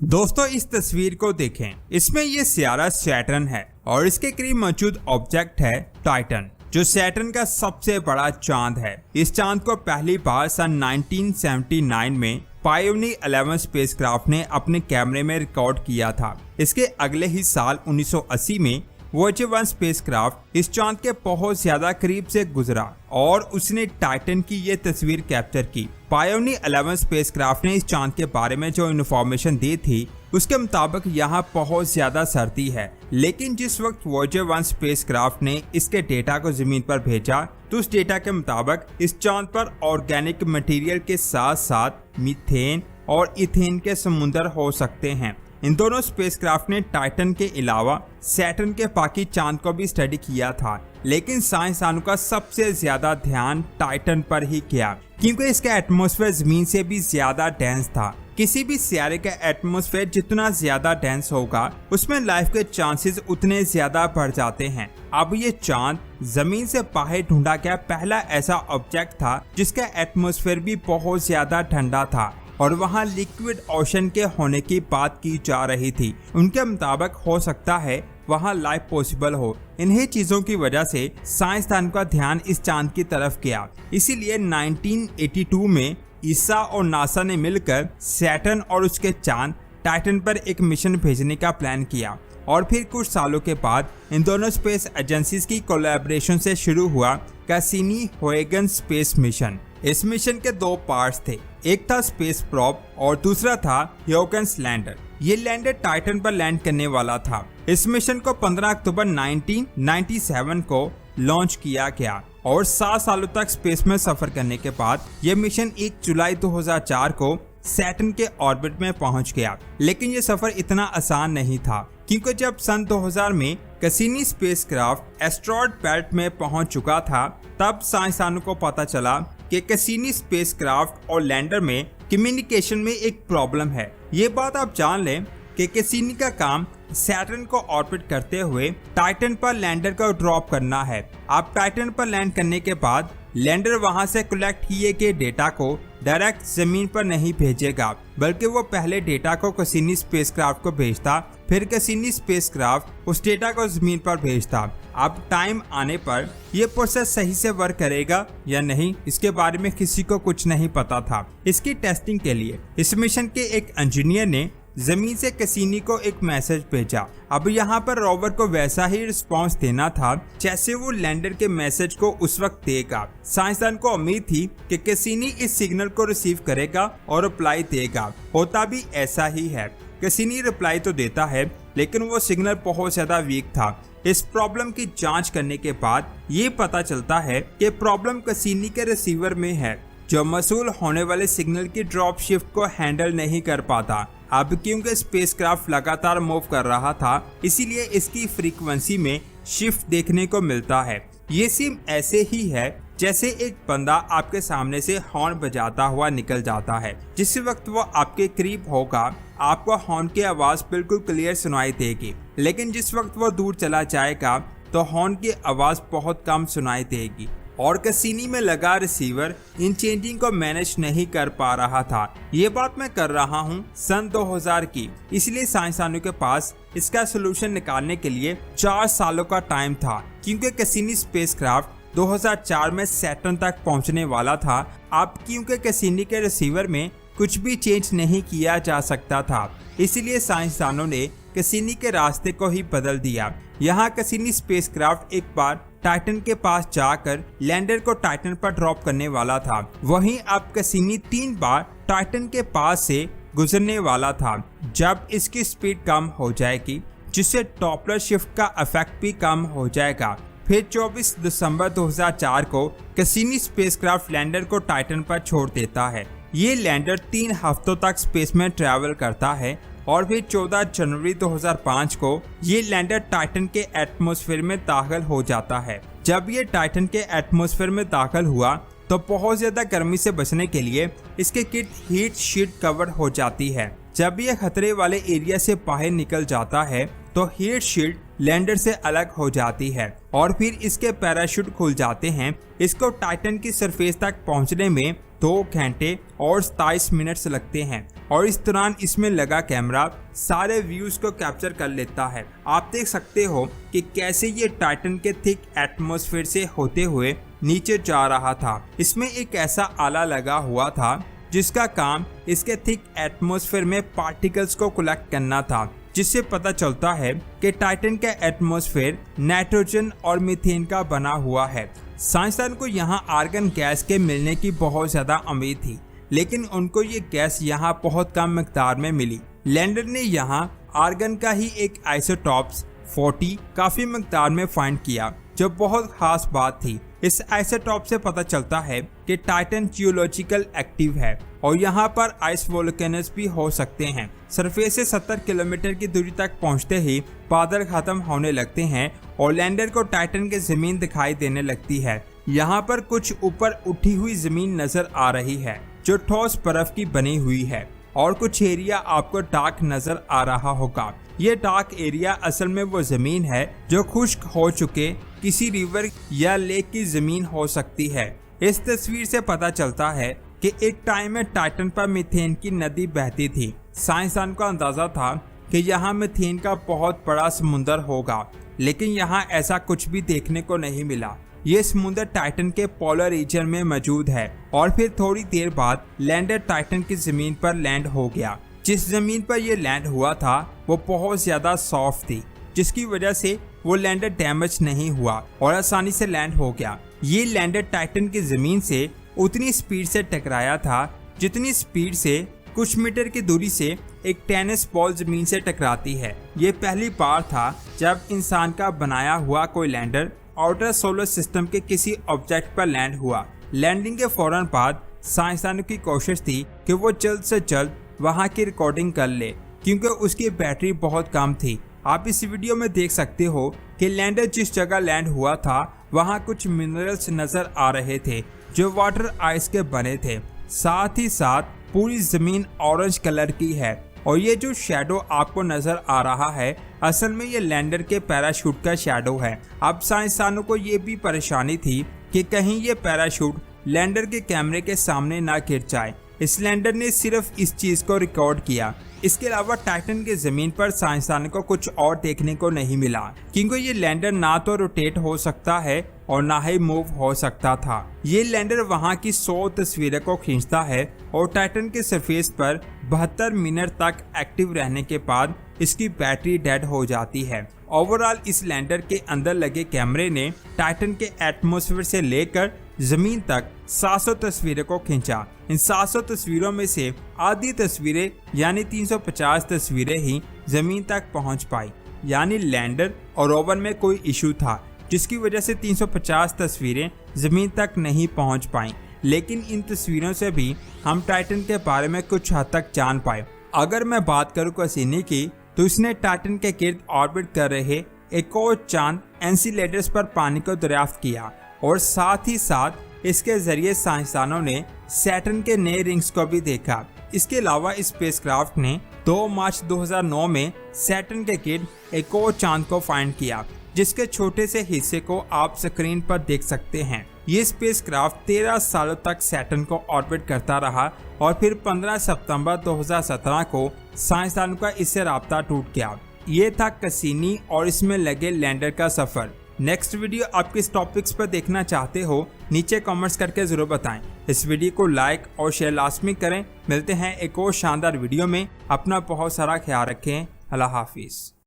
दोस्तों इस तस्वीर को देखें, इसमें ये सियारा सैटर्न है और इसके करीब मौजूद ऑब्जेक्ट है टाइटन, जो सैटर्न का सबसे बड़ा चांद है। इस चांद को पहली बार सन 1979 में पायोनियर 11 स्पेसक्राफ्ट ने अपने कैमरे में रिकॉर्ड किया था। इसके अगले ही साल 1980 में वॉयेजर 1 स्पेसक्राफ्ट इस चांद के बहुत ज्यादा करीब से गुजरा और उसने टाइटन की ये तस्वीर कैप्चर की। पायोनियर 11 स्पेसक्राफ्ट ने इस चांद के बारे में जो इन्फॉर्मेशन दी थी उसके मुताबिक यहाँ बहुत ज्यादा सर्दी है, लेकिन जिस वक्त वॉयेजर 1 स्पेसक्राफ्ट ने इसके डेटा को जमीन पर भेजा तो उस डेटा के मुताबिक इस चांद पर ऑर्गेनिक मटेरियल के साथ साथ मीथेन और इथेन के समुद्र हो सकते हैं। इन दोनों स्पेसक्राफ्ट ने टाइटन के अलावा सैटर्न के बाकी चांद को भी स्टडी किया था, लेकिन साइंसदानों का सबसे ज्यादा ध्यान टाइटन पर ही किया क्योंकि इसका एटमॉस्फेयर जमीन से भी ज्यादा डेंस था। किसी भी सियारे का एटमॉस्फेयर जितना ज्यादा डेंस होगा उसमें लाइफ के चांसेस उतने ज्यादा बढ़ जाते हैं। अब ये चांद जमीन से बाहर ढूंढा गया पहला ऐसा ऑब्जेक्ट था जिसका एटमॉस्फेयर भी बहुत ज्यादा ठंडा था और वहाँ लिक्विड ओशन के होने की बात की जा रही थी। उनके मुताबिक हो सकता है वहाँ लाइफ पॉसिबल हो। इन्हीं चीजों की वजह से साइंसदान का ध्यान इस चांद की तरफ गया। इसीलिए 1982 में ईसा और नासा ने मिलकर सैटर्न और उसके चांद टाइटन पर एक मिशन भेजने का प्लान किया और फिर कुछ सालों के बाद इन दोनों स्पेस एजेंसीज की कोलैबोरेशन से शुरू हुआ कैसिनी-हुयेगन स्पेस मिशन। इस मिशन के दो पार्ट्स थे, एक था स्पेस प्रोब और दूसरा था ह्यूगेन्स लैंडर। ये लैंडर टाइटन पर लैंड करने वाला था। इस मिशन को 15 अक्टूबर 1997 को लॉन्च किया गया और 7 सालों तक स्पेस में सफर करने के बाद यह मिशन 1 जुलाई 2004 को सैटर्न के ऑर्बिट में पहुंच गया। लेकिन ये सफर इतना आसान नहीं था क्योंकि जब सन 2000 में कैसिनी स्पेसक्राफ्ट एस्टेरॉयड बेल्ट में पहुंच चुका था तब साइंसदानों को पता चला कि कैसिनी स्पेसक्राफ्ट और लैंडर में कम्युनिकेशन में एक प्रॉब्लम है। ये बात आप जान लें कि कैसिनी का काम सैटर्न को ऑर्बिट करते हुए टाइटन पर लैंडर को ड्रॉप करना है। आप टाइटन पर लैंड करने के बाद लैंडर वहां से कलेक्ट किए गए डेटा को डायरेक्ट जमीन पर नहीं भेजेगा, बल्कि वो पहले डेटा को कैसिनी स्पेसक्राफ्ट को भेजता, फिर कैसिनी स्पेसक्राफ्ट उस डेटा को जमीन पर भेजता। अब टाइम आने पर यह प्रोसेस सही से वर्क करेगा या नहीं इसके बारे में किसी को कुछ नहीं पता था। इसकी टेस्टिंग के लिए इस मिशन के एक इंजीनियर ने जमीन से कैसिनी को एक मैसेज भेजा। अब यहाँ पर रोवर को वैसा ही रिस्पांस देना था जैसे वो लैंडर के मैसेज को उस वक्त देगा। साइंसदान को उम्मीद थी कि कैसिनी इस सिग्नल को रिसीव करेगा और रिप्लाई देगा। होता भी ऐसा ही है। कैसिनी रिप्लाई तो देता है लेकिन वो सिग्नल बहुत ज्यादा वीक था। इस प्रॉब्लम की जांच करने के बाद ये पता चलता है कि प्रॉब्लम कैसिनी के रिसीवर में है, जो मसूल होने वाले सिग्नल की ड्रॉप शिफ्ट को हैंडल नहीं कर पाता। अब क्योंकि स्पेसक्राफ्ट लगातार मूव कर रहा था इसीलिए इसकी फ्रीक्वेंसी में शिफ्ट देखने को मिलता है। ये सिम ऐसे ही है जैसे एक बंदा आपके सामने से हॉर्न बजाता हुआ निकल जाता है। जिस वक्त वो आपके करीब होगा आपको हॉर्न की आवाज बिल्कुल क्लियर सुनाई देगी, लेकिन जिस वक्त वो दूर चला जाएगा तो हॉर्न की आवाज बहुत कम सुनाई देगी। और कैसिनी में लगा रिसीवर इन चेंजिंग को मैनेज नहीं कर पा रहा था। ये बात मैं कर रहा हूँ सन 2000 की, इसलिए साइंसदानों के पास इसका सोल्यूशन निकालने के लिए 4 सालों का टाइम था क्योंकि कैसिनी स्पेसक्राफ्ट 2004 में सैटर्न तक पहुंचने वाला था। अब क्योंकि कैसिनी के रिसीवर में कुछ भी चेंज नहीं किया जा सकता था, इसीलिए साइंसदानों ने कैसिनी के रास्ते को ही बदल दिया। यहाँ कैसिनी स्पेसक्राफ्ट एक बार टाइटन के पास जाकर लैंडर को टाइटन पर ड्रॉप करने वाला था। वहीं अब कैसिनी 3 बार टाइटन के पास से गुजरने वाला था। जब इसकी स्पीड कम हो जाएगी जिससे डॉपलर शिफ्ट का इफेक्ट भी कम हो जाएगा। फिर 24 दिसंबर 2004 को कैसिनी स्पेसक्राफ्ट लैंडर को टाइटन पर छोड़ देता है। ये लैंडर 3 हफ्तों तक स्पेस में ट्रैवल करता है और फिर 14 जनवरी 2005 को ये लैंडर टाइटन के एटमॉस्फेयर में दाखिल हो जाता है। जब ये टाइटन के एटमॉस्फेयर में दाखिल हुआ तो बहुत ज्यादा गर्मी से बचने के लिए इसके किट हीट शीट कवर हो जाती है। जब ये खतरे वाले एरिया से बाहर निकल जाता है तो हीट शील्ड लैंडर से अलग हो जाती है और फिर इसके पैराशूट खुल जाते हैं। इसको टाइटन की सरफेस तक पहुंचने में 2 घंटे और 27 मिनट लगते हैं और इस दौरान इसमें लगा कैमरा सारे व्यूज को कैप्चर कर लेता है। आप देख सकते हो कि कैसे ये टाइटन के थिक एटमॉस्फेयर से होते हुए नीचे जा रहा था। इसमें एक ऐसा आला लगा हुआ था जिसका काम इसके थिक एटमॉस्फेयर में पार्टिकल्स को कलेक्ट करना था, जिससे पता चलता है कि टाइटन का एटमॉस्फेयर नाइट्रोजन और मीथेन का बना हुआ है। साइंसदान को यहाँ आर्गन गैस के मिलने की बहुत ज्यादा उम्मीद थी, लेकिन उनको ये गैस यहाँ बहुत कम मिकदार में मिली। लैंडर ने यहाँ आर्गन का ही एक आइसोटॉप्स 40 काफी मिकदार में फाइंड किया, जो बहुत खास बात थी। इस आइसोटॉप से पता चलता है कि टाइटन जियोलॉजिकल एक्टिव है और यहाँ पर आइस वोल्केनोस भी हो सकते हैं। सरफेस से 70 किलोमीटर की दूरी तक पहुँचते ही बादल खत्म होने लगते हैं और लैंडर को टाइटन की जमीन दिखाई देने लगती है। यहाँ पर कुछ ऊपर उठी हुई जमीन नजर आ रही है जो ठोस बर्फ की बनी हुई है और कुछ एरिया आपको डार्क नजर आ रहा होगा। ये डार्क एरिया असल में वो जमीन है जो खुश्क हो चुके किसी रिवर या लेक की जमीन हो सकती है। इस तस्वीर से पता चलता है कि एक टाइम में टाइटन पर मीथेन की नदी बहती थी। साइंसदान को अंदाजा था कि यहाँ मीथेन का बहुत बड़ा समुंदर होगा, लेकिन यहाँ ऐसा कुछ भी देखने को नहीं मिला। ये समुंदर टाइटन के पोलर रीजन में मौजूद है और फिर थोड़ी देर बाद लैंडर टाइटन की जमीन पर लैंड हो गया। जिस जमीन पर यह लैंड हुआ था वो बहुत ज्यादा सॉफ्ट थी, जिसकी वजह से वो लैंडर डैमेज नहीं हुआ और आसानी से लैंड हो गया। ये लैंडर टाइटन की जमीन से उतनी स्पीड से टकराया था जितनी स्पीड से कुछ मीटर की दूरी से एक टेनिस बॉल जमीन से टकराती है। ये पहली बार था जब इंसान का बनाया हुआ कोई लैंडर आउटर सोलर सिस्टम के किसी ऑब्जेक्ट पर लैंड हुआ। लैंडिंग के फौरन बाद साइंसदानों की कोशिश थी कि वो जल्द से जल्द वहां की रिकॉर्डिंग कर ले, क्योंकि उसकी बैटरी बहुत कम थी। आप इस वीडियो में देख सकते हो कि लैंडर जिस जगह लैंड हुआ था वहां कुछ मिनरल्स नजर आ रहे थे जो वाटर आइस के बने थे। साथ ही साथ पूरी जमीन ऑरेंज कलर की है और ये जो शैडो आपको नजर आ रहा है असल में ये लैंडर के पैराशूट का शैडो है। अब साइंसदानों को ये भी परेशानी थी कि कहीं ये पैराशूट लैंडर के कैमरे के सामने ना गिर जाए। इस लैंडर ने सिर्फ इस चीज को रिकॉर्ड किया। इसके अलावा टाइटन के जमीन पर साइंसदानों को कुछ और देखने को नहीं मिला, क्योंकि ये लैंडर ना तो रोटेट हो सकता है और ना ही मूव हो सकता था। ये लैंडर वहां की 100 तस्वीरें को खींचता है और टाइटन के सरफेस पर 72 मिनट तक एक्टिव रहने के बाद इसकी बैटरी डेड हो जाती है। ओवरऑल इस लैंडर के अंदर लगे कैमरे ने टाइटन के एटमॉस्फेयर से लेकर जमीन तक 700 तस्वीरें को खींचा। इन 700 तस्वीरों में से आधी तस्वीरें यानी 350 तस्वीरें ही जमीन तक पहुंच पाई। यानी लैंडर और रोवर में कोई इशू था, जिसकी वजह से 350 तस्वीरें जमीन तक नहीं पहुंच पाई। लेकिन इन तस्वीरों से भी हम टाइटन के बारे में कुछ हद तक जान पाए। अगर मैं बात करूं कैसिनी की, तो इसने टाइटन के गिर्द ऑर्बिट कर रहे एक और चांद एनसीलेडस पर पानी को दरियाफ्त किया और साथ ही साथ इसके जरिए साइंसदानों ने सैटर्न के नए रिंग्स को भी देखा। इसके अलावा स्पेसक्राफ्ट ने 2 मार्च 2009 में सैटर्न के गिर्द एक और चांद को फाइंड किया, जिसके छोटे से हिस्से को आप स्क्रीन पर देख सकते हैं। ये स्पेसक्राफ्ट 13 सालों तक सैटर्न को ऑर्बिट करता रहा और फिर 15 सितंबर 2017 को साइंसदानों का इससे राब्ता टूट गया। ये था कैसिनी और इसमें लगे लैंडर का सफर। नेक्स्ट वीडियो आप किस टॉपिक्स पर देखना चाहते हो नीचे कमेंट्स करके जरूर बताएं। इस वीडियो को लाइक और शेयर लाजमी करें। मिलते हैं एक और शानदार वीडियो में। अपना बहुत सारा ख्याल रखें। अल्लाह हाफिज।